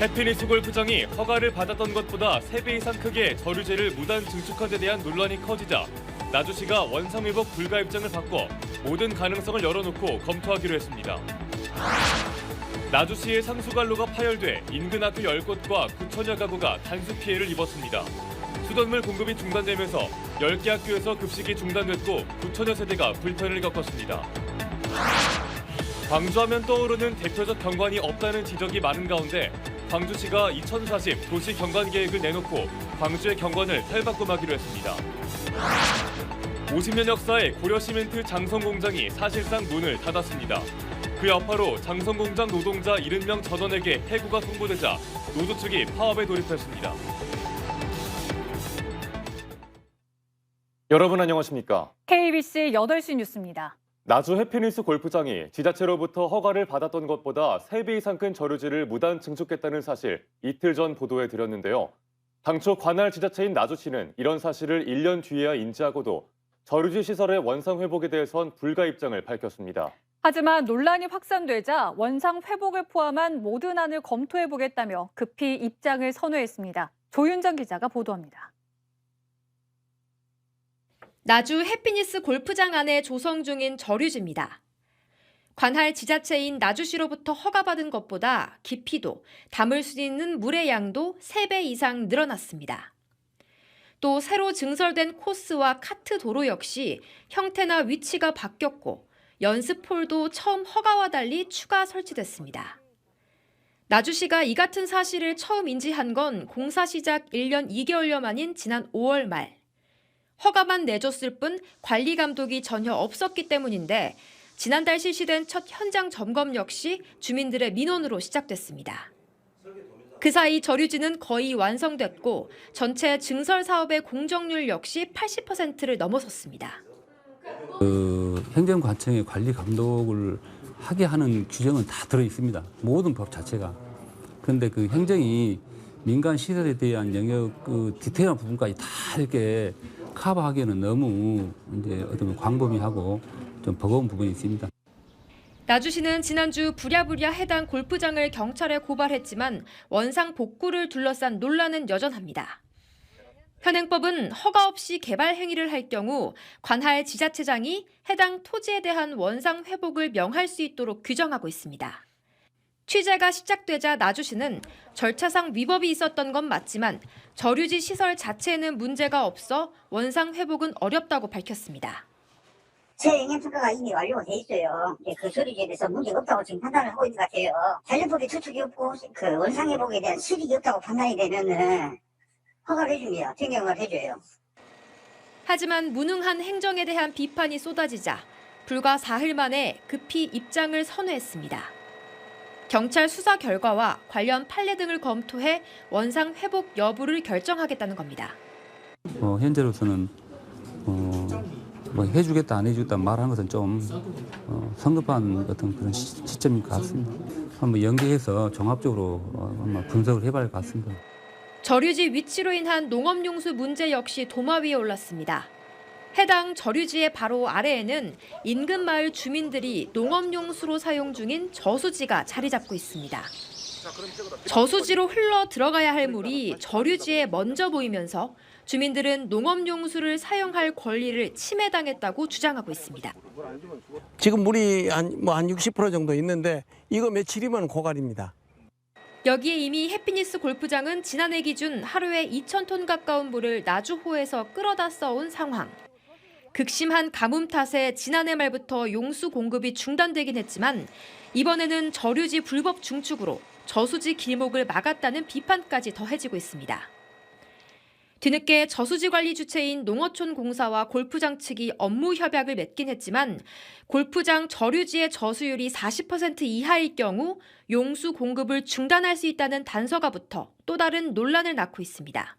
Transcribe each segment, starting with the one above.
해피니스 골프장이 허가를 받았던 것보다 3배 이상 크게 저류지를 무단 증축한 데 대한 논란이 커지자 나주시가 원상회복 불가 입장을 바꿔 모든 가능성을 열어놓고 검토하기로 했습니다. 나주시의 상수관로가 파열돼 인근 학교 10곳과 9천여 가구가 단수 피해를 입었습니다. 수돗물 공급이 중단되면서 10개 학교에서 급식이 중단됐고 9천여 세대가 불편을 겪었습니다. 광주하면 떠오르는 대표적 경관이 없다는 지적이 많은 가운데 광주시가 2040 도시 경관 계획을 내놓고 광주의 경관을 탈바꿈하기로 했습니다. 50년 역사의 고려시멘트 장성공장이 사실상 문을 닫았습니다. 그 여파로 장성공장 노동자 70명 전원에게 해고가 통보되자 노조 측이 파업에 돌입했습니다. 여러분 안녕하십니까? KBC 8시 뉴스입니다. 나주 해피니스 골프장이 지자체로부터 허가를 받았던 것보다 3배 이상 큰 저류지를 무단 증축했다는 사실 이틀 전 보도해 드렸는데요. 당초 관할 지자체인 나주시는 이런 사실을 1년 뒤에야 인지하고도 저류지 시설의 원상 회복에 대해선 불가 입장을 밝혔습니다. 하지만 논란이 확산되자 원상 회복을 포함한 모든 안을 검토해보겠다며 급히 입장을 선회했습니다. 조윤정 기자가 보도합니다. 나주 해피니스 골프장 안에 조성 중인 저류지입니다. 관할 지자체인 나주시로부터 허가받은 것보다 깊이도 담을 수 있는 물의 양도 3배 이상 늘어났습니다. 또 새로 증설된 코스와 카트 도로 역시 형태나 위치가 바뀌었고 연습홀도 처음 허가와 달리 추가 설치됐습니다. 나주시가 이 같은 사실을 처음 인지한 건 공사 시작 1년 2개월여 만인 지난 5월 말. 허가만 내줬을 뿐 관리 감독이 전혀 없었기 때문인데 지난달 실시된 첫 현장 점검 역시 주민들의 민원으로 시작됐습니다. 그 사이 저류지는 거의 완성됐고 전체 증설 사업의 공정률 역시 80%를 넘어섰습니다. 행정관청의 관리 감독을 하게 하는 규정은 다 들어 있습니다. 모든 법 자체가. 그런데 그 행정이 민간 시설에 대한 영역 디테일한 부분까지 다 이렇게 커버하기에는 너무 이제 어떤 광범위하고 좀 버거운 부분이 있습니다. 나주시는 지난주 부랴부랴 해당 골프장을 경찰에 고발했지만 원상 복구를 둘러싼 논란은 여전합니다. 현행법은 허가 없이 개발 행위를 할 경우 관할 지자체장이 해당 토지에 대한 원상 회복을 명할 수 있도록 규정하고 있습니다. 취재가 시작되자 나주시는 절차상 위법이 있었던 건 맞지만 저류지 시설 자체에는 문제가 없어 원상 회복은 어렵다고 밝혔습니다. 재영향평가가 이미 완료가 돼 있어요. 그 저류지에 대해서 문제가 없다고 지금 판단을 하고 있는 것 같아요. 관련법에 저촉이 없고 그 원상 회복에 대한 실익이 없다고 판단이 되면은 허가를 해줍니다. 변경을 해줘요. 하지만 무능한 행정에 대한 비판이 쏟아지자 불과 4일 만에 급히 입장을 선회했습니다. 경찰 수사 결과와 관련 판례 등을 검토해 원상 회복 여부를 결정하겠다는 겁니다. 현재로서는 뭐 해주겠다 안 해주겠다 말하는 것은 좀 성급한 어떤 그런 시점인 것 같습니다. 한번 연계해서 종합적으로 한번 분석을 해봐야 할 것 같습니다. 저류지 위치로 인한 농업용수 문제 역시 도마 위에 올랐습니다. 해당 저류지의 바로 아래에는 인근 마을 주민들이 농업용수로 사용 중인 저수지가 자리 잡고 있습니다. 저수지로 흘러 들어가야 할 물이 저류지에 먼저 보이면서 주민들은 농업용수를 사용할 권리를 침해당했다고 주장하고 있습니다. 지금 물이 한 60% 정도 있는데 이거 며칠이면 고갈입니다. 여기에 이미 해피니스 골프장은 지난해 기준 하루에 2,000톤 가까운 물을 나주호에서 끌어다 써온 상황. 극심한 가뭄 탓에 지난해 말부터 용수 공급이 중단되긴 했지만 이번에는 저류지 불법 중축으로 저수지 길목을 막았다는 비판까지 더해지고 있습니다. 뒤늦게 저수지 관리 주체인 농어촌 공사와 골프장 측이 업무 협약을 맺긴 했지만 골프장 저류지의 저수율이 40% 이하일 경우 용수 공급을 중단할 수 있다는 단서가 붙어 또 다른 논란을 낳고 있습니다.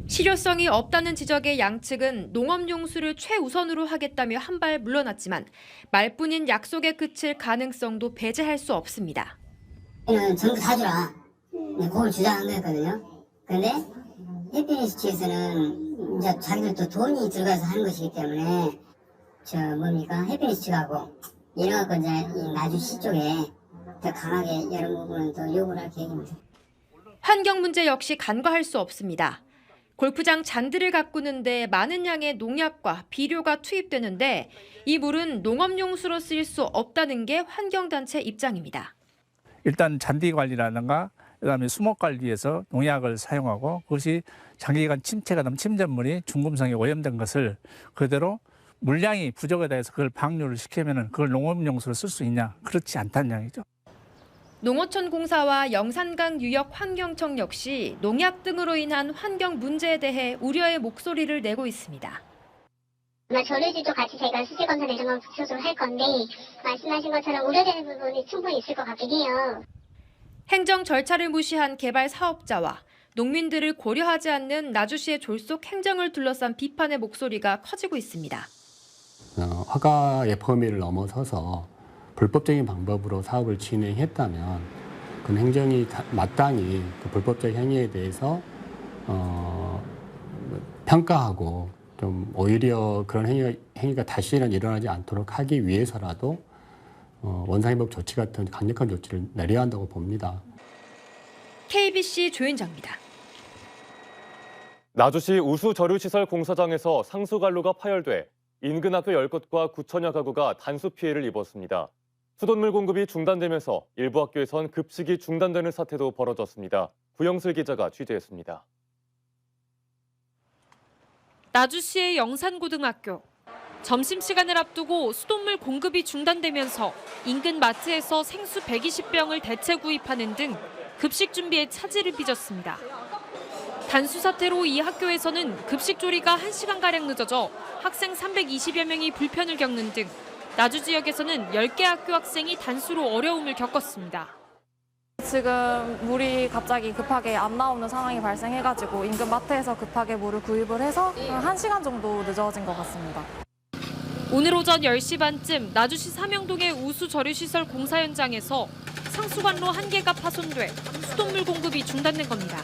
실효성이 없다는 지적에 양측은 농업용수를 최우선으로 하겠다며 한 발 물러났지만 말뿐인 약속에 그칠 가능성도 배제할 수 없습니다. 전부 다 주라. 그걸 주장한 거였거든요. 그런데 해피니스 측에서는 이제 자기들도 돈이 들어가서 하는 것이기 때문에 해피니스 측하고 이런 거 이제 나주시 쪽에 더 강하게 이런 부분은 더 요구를 할 계획입니다. 환경 문제 역시 간과할 수 없습니다. 골프장 잔디를 가꾸는데 많은 양의 농약과 비료가 투입되는데 이 물은 농업용수로 쓰일 수 없다는 게 환경단체 입장입니다. 일단 잔디 관리라든가 그다음에 수목 관리에서 농약을 사용하고 그것이 장기간 침체가 된 침전물이 중금속에 오염된 것을 그대로 물량이 부족하다 해서 그걸 방류를 시키면 그걸 농업용수로 쓸 수 있냐? 그렇지 않다는 이야기죠. 농어촌 공사와 영산강 유역 환경청 역시 농약 등으로 인한 환경 문제에 대해 우려의 목소리를 내고 있습니다. 저류지도 같이 저희가 수질 검사 내정을 수술을 할 건데 말씀하신 것처럼 우려되는 부분이 충분히 있을 것 같긴 해요. 행정 절차를 무시한 개발 사업자와 농민들을 고려하지 않는 나주시의 졸속 행정을 둘러싼 비판의 목소리가 커지고 있습니다. 허가의 범위를 넘어서서 불법적인 방법으로 사업을 진행했다면 그 행정이 마땅히 그 불법적 행위에 대해서 평가하고 좀 오히려 그런 행위가 다시는 일어나지 않도록 하기 위해서라도 원상회복 조치 같은 강력한 조치를 내려야 한다고 봅니다. KBC 조윤정입니다. 나주시 우수저류시설 공사장에서 상수관로가 파열돼 인근 학교 10곳과 9천여 가구가 단수 피해를 입었습니다. 수돗물 공급이 중단되면서 일부 학교에선 급식이 중단되는 사태도 벌어졌습니다. 구영슬 기자가 취재했습니다. 나주시의 영산고등학교. 점심시간을 앞두고 수돗물 공급이 중단되면서 인근 마트에서 생수 120병을 대체 구입하는 등 급식 준비에 차질을 빚었습니다. 단수 사태로 이 학교에서는 급식 조리가 1시간가량 늦어져 학생 320여 명이 불편을 겪는 등 나주 지역에서는 10개 학교 학생이 단수로 어려움을 겪었습니다. 지금 물이 갑자기 급하게 안 나오는 상황이 발생해가지고 인근 마트에서 급하게 물을 구입을 해서 1시간 정도 늦어진 것 같습니다. 오늘 오전 10시 반쯤 나주시 삼영동의 우수저류시설 공사 현장에서 상수관로 1개가 파손돼 수돗물 공급이 중단된 겁니다.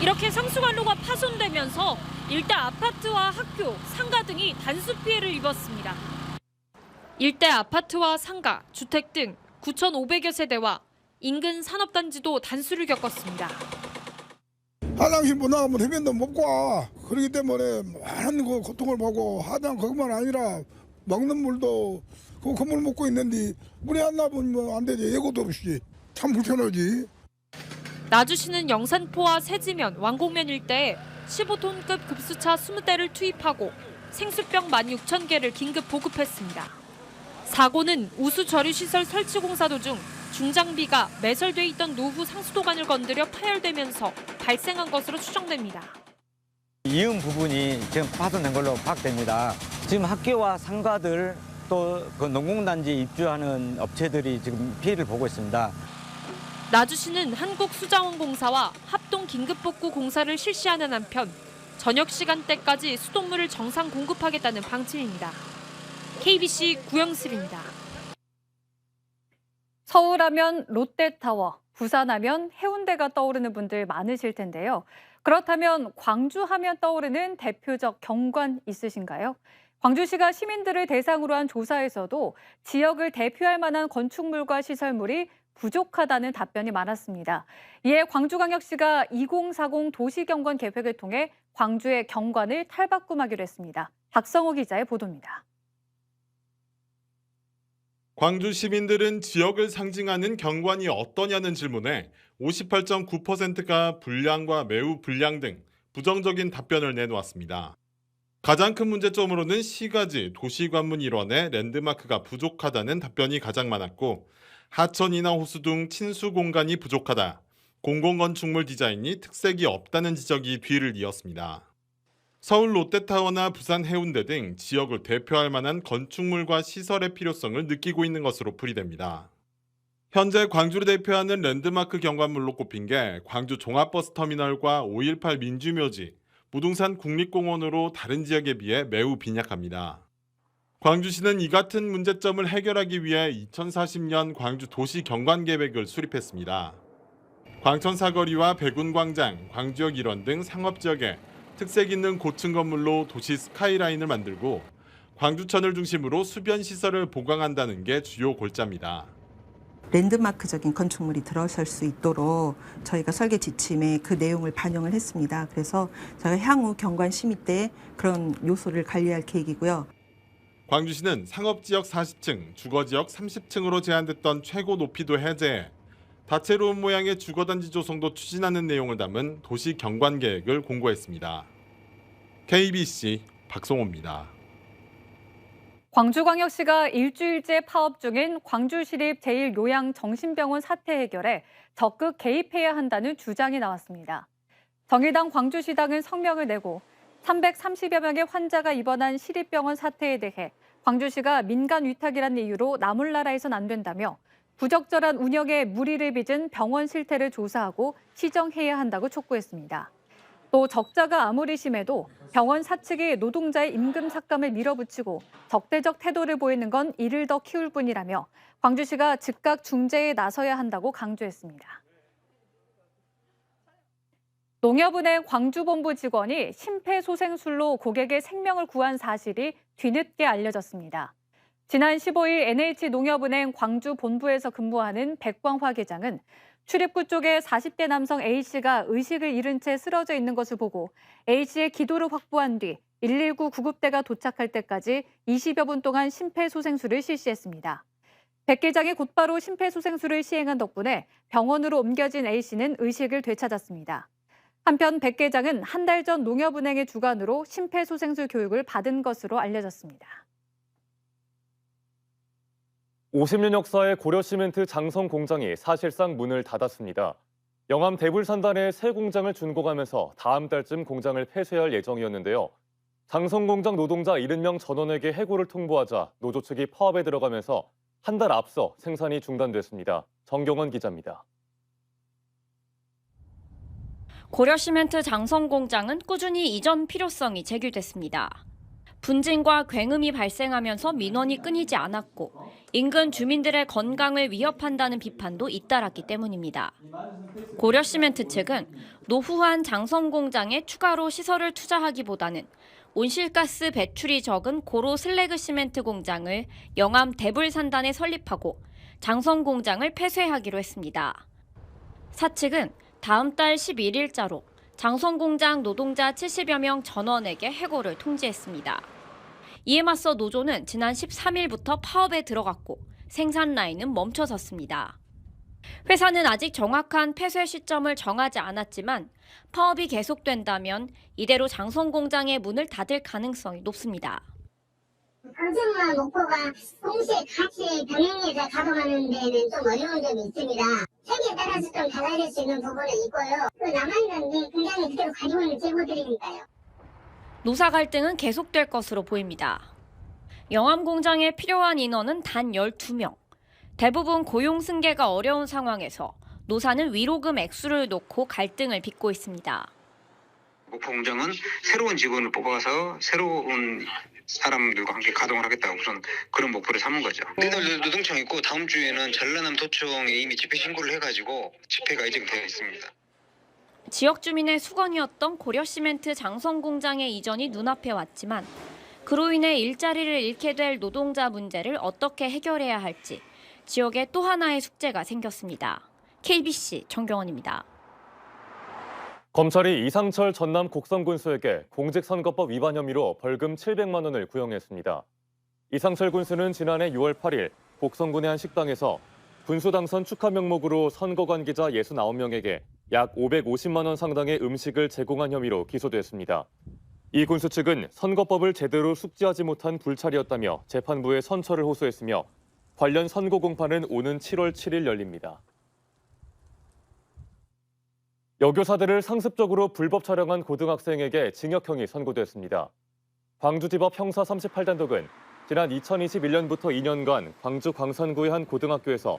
이렇게 상수관로가 파손되면서 일대 아파트와 학교, 상가 등이 단수 피해를 입었습니다. 일대 아파트와 상가, 주택 등 9,500여 세대와 인근 산업단지도 단수를 겪었습니다. 화장실 못 나가면 해변도 못 가. 그렇기 때문에 많은 그 고통을 보고 하단 그것만 아니라 먹는 물도 그 건물 먹고 있는데 물이 안 나오면 안 되지. 예고도 없이 참 불편하지. 나주시는 영산포와 세지면, 왕곡면 일대에 15톤급 급수차 20대를 투입하고 생수병 16,000개를 긴급 보급했습니다. 사고는 우수저류시설 설치 공사 도중 중장비가 매설돼 있던 노후 상수도관을 건드려 파열되면서 발생한 것으로 추정됩니다. 이음 부분이 지금 파손된 걸로 파악됩니다. 지금 학교와 상가들 또 그 농공단지에 입주하는 업체들이 지금 피해를 보고 있습니다. 나주시는 한국수자원공사와 합동 긴급복구 공사를 실시하는 한편 저녁 시간대까지 수돗물을 정상 공급하겠다는 방침입니다. KBC 구영슬입니다. 서울하면 롯데타워, 부산하면 해운대가 떠오르는 분들 많으실 텐데요. 그렇다면 광주하면 떠오르는 대표적 경관 있으신가요? 광주시가 시민들을 대상으로 한 조사에서도 지역을 대표할 만한 건축물과 시설물이 부족하다는 답변이 많았습니다. 이에 광주광역시가 2040 도시경관 계획을 통해 광주의 경관을 탈바꿈하기로 했습니다. 박성호 기자의 보도입니다. 광주 시민들은 지역을 상징하는 경관이 어떠냐는 질문에 58.9%가 불량과 매우 불량 등 부정적인 답변을 내놓았습니다. 가장 큰 문제점으로는 시가지, 도시관문 일원의 랜드마크가 부족하다는 답변이 가장 많았고 하천이나 호수 등 친수 공간이 부족하다, 공공건축물 디자인이 특색이 없다는 지적이 뒤를 이었습니다. 서울 롯데타워나 부산 해운대 등 지역을 대표할 만한 건축물과 시설의 필요성을 느끼고 있는 것으로 풀이됩니다. 현재 광주를 대표하는 랜드마크 경관물로 꼽힌 게 광주 종합버스터미널과 5.18 민주묘지, 무등산 국립공원으로 다른 지역에 비해 매우 빈약합니다. 광주시는 이 같은 문제점을 해결하기 위해 2040년 광주 도시경관계획을 수립했습니다. 광천사거리와 백운광장, 광주역 일원 등 상업지역에 특색 있는 고층 건물로 도시 스카이라인을 만들고 광주천을 중심으로 수변시설을 보강한다는 게 주요 골자입니다. 랜드마크적인 건축물이 들어설 수 있도록 저희가 설계 지침에 그 내용을 반영을 했습니다. 그래서 저희가 향후 경관 심의 때 그런 요소를 관리할 계획이고요. 광주시는 상업지역 40층, 주거지역 30층으로 제한됐던 최고 높이도 해제해 다채로운 모양의 주거단지 조성도 추진하는 내용을 담은 도시 경관 계획을 공고했습니다. KBC 박성호입니다. 광주광역시가 일주일째 파업 중인 광주시립 제1요양정신병원 사태 해결에 적극 개입해야 한다는 주장이 나왔습니다. 정의당 광주시당은 성명을 내고 330여 명의 환자가 입원한 시립병원 사태에 대해 광주시가 민간 위탁이라는 이유로 나몰라라해선 안 된다며 부적절한 운영에 무리를 빚은 병원 실태를 조사하고 시정해야 한다고 촉구했습니다. 또 적자가 아무리 심해도 병원 사측이 노동자의 임금 삭감을 밀어붙이고 적대적 태도를 보이는 건 이를 더 키울 뿐이라며 광주시가 즉각 중재에 나서야 한다고 강조했습니다. 농협은행 광주본부 직원이 심폐소생술로 고객의 생명을 구한 사실이 뒤늦게 알려졌습니다. 지난 15일 NH농협은행 광주본부에서 근무하는 백광화 계장은 출입구 쪽에 40대 남성 A씨가 의식을 잃은 채 쓰러져 있는 것을 보고 A씨의 기도를 확보한 뒤 119 구급대가 도착할 때까지 20여 분 동안 심폐소생술을 실시했습니다. 백 계장이 곧바로 심폐소생술을 시행한 덕분에 병원으로 옮겨진 A씨는 의식을 되찾았습니다. 한편 백 계장은 한 달 전 농협은행의 주관으로 심폐소생술 교육을 받은 것으로 알려졌습니다. 50년 역사의 고려시멘트 장성 공장이 사실상 문을 닫았습니다. 영암 대불산단에 새 공장을 준공하면서 다음 달쯤 공장을 폐쇄할 예정이었는데요. 장성 공장 노동자 70명 전원에게 해고를 통보하자 노조 측이 파업에 들어가면서 한 달 앞서 생산이 중단됐습니다. 정경원 기자입니다. 고려시멘트 장성 공장은 꾸준히 이전 필요성이 제기됐습니다. 분진과 굉음이 발생하면서 민원이 끊이지 않았고 인근 주민들의 건강을 위협한다는 비판도 잇따랐기 때문입니다. 고려시멘트 측은 노후한 장성 공장에 추가로 시설을 투자하기보다는 온실가스 배출이 적은 고로 슬래그 시멘트 공장을 영암 대불산단에 설립하고 장성 공장을 폐쇄하기로 했습니다. 사측은 다음 달 11일자로 장성공장 노동자 70여 명 전원에게 해고를 통지했습니다. 이에 맞서 노조는 지난 13일부터 파업에 들어갔고 생산 라인은 멈춰섰습니다. 회사는 아직 정확한 폐쇄 시점을 정하지 않았지만 파업이 계속된다면 이대로 장성공장의 문을 닫을 가능성이 높습니다. 강정과 목포가 동시에 같이 병행해서 가동하는 데는 좀 어려운 점이 있습니다. 세계에 따라서 좀 달라질 수 있는 부분은 있고요. 또 남아있는 공장이 그대로 가지고 있는 재고들이니까요. 노사 갈등은 계속될 것으로 보입니다. 영암 공장에 필요한 인원은 단 12명. 대부분 고용 승계가 어려운 상황에서 노사는 위로금 액수를 놓고 갈등을 빚고 있습니다. 목포 공장은 새로운 직원을 뽑아서 새로운 사람들과 함께 가동을 하겠다고 우선 그런 목표를 삼은 거죠. 내일 노동청 있고 다음 주에는 전라남 도청에 이미 집회 신고를 해가지고 집회가 예정되어 있습니다. 지역 주민의 수건이었던 고려시멘트 장성 공장의 이전이 눈앞에 왔지만 그로 인해 일자리를 잃게 될 노동자 문제를 어떻게 해결해야 할지 지역에 또 하나의 숙제가 생겼습니다. KBC 정경원입니다. 검찰이 이상철 전남 곡성군수에게 공직선거법 위반 혐의로 벌금 700만 원을 구형했습니다. 이상철 군수는 지난해 6월 8일 곡성군의 한 식당에서 군수 당선 축하 명목으로 선거 관계자 69명에게 약 550만 원 상당의 음식을 제공한 혐의로 기소됐습니다. 이 군수 측은 선거법을 제대로 숙지하지 못한 불찰이었다며 재판부에 선처를 호소했으며 관련 선고 공판은 오는 7월 7일 열립니다. 여교사들을 상습적으로 불법 촬영한 고등학생에게 징역형이 선고됐습니다. 광주지법 형사 38단독은 지난 2021년부터 2년간 광주 광산구의 한 고등학교에서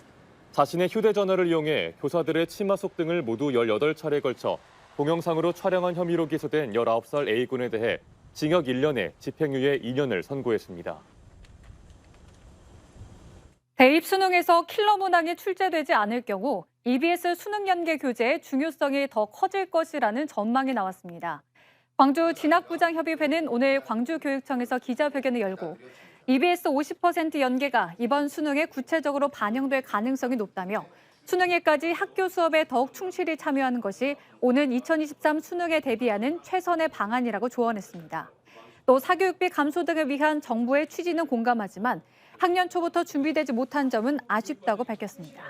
자신의 휴대전화를 이용해 교사들의 치마 속 등을 모두 18차례에 걸쳐 동영상으로 촬영한 혐의로 기소된 19살 A군에 대해 징역 1년에 집행유예 2년을 선고했습니다. 대입 수능에서 킬러 문항이 출제되지 않을 경우 EBS 수능 연계 교재의 중요성이 더 커질 것이라는 전망이 나왔습니다. 광주 진학부장협의회는 오늘 광주교육청에서 기자회견을 열고 EBS 50% 연계가 이번 수능에 구체적으로 반영될 가능성이 높다며 수능일까지 학교 수업에 더욱 충실히 참여하는 것이 오는 2023 수능에 대비하는 최선의 방안이라고 조언했습니다. 또 사교육비 감소 등을 위한 정부의 취지는 공감하지만 학년 초부터 준비되지 못한 점은 아쉽다고 밝혔습니다.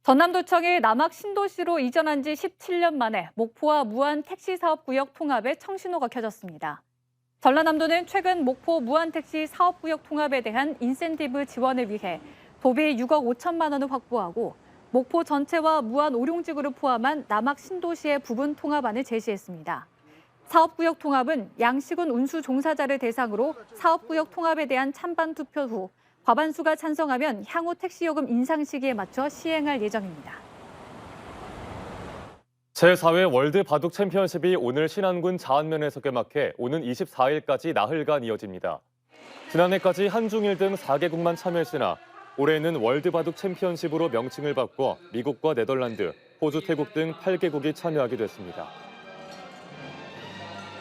전남도청이 남학 신도시로 이전한 지 17년 만에 목포와 무안 택시사업구역 통합에 청신호가 켜졌습니다. 전라남도는 최근 목포 무안택시 사업구역 통합에 대한 인센티브 지원을 위해 도비 6억 5천만 원을 확보하고 목포 전체와 무안 오룡지구를 포함한 남학 신도시의 부분 통합안을 제시했습니다. 사업구역 통합은 양식은 운수 종사자를 대상으로 사업구역 통합에 대한 찬반 투표 후 과반수가 찬성하면 향후 택시요금 인상 시기에 맞춰 시행할 예정입니다. 제4회 월드 바둑 챔피언십이 오늘 신안군 자안면에서 개막해 오는 24일까지 나흘간 이어집니다. 지난해까지 한중일 등 4개국만 참여했으나 올해는 월드 바둑 챔피언십으로 명칭을 바꿔 미국과 네덜란드, 호주, 태국 등 8개국이 참여하게 됐습니다.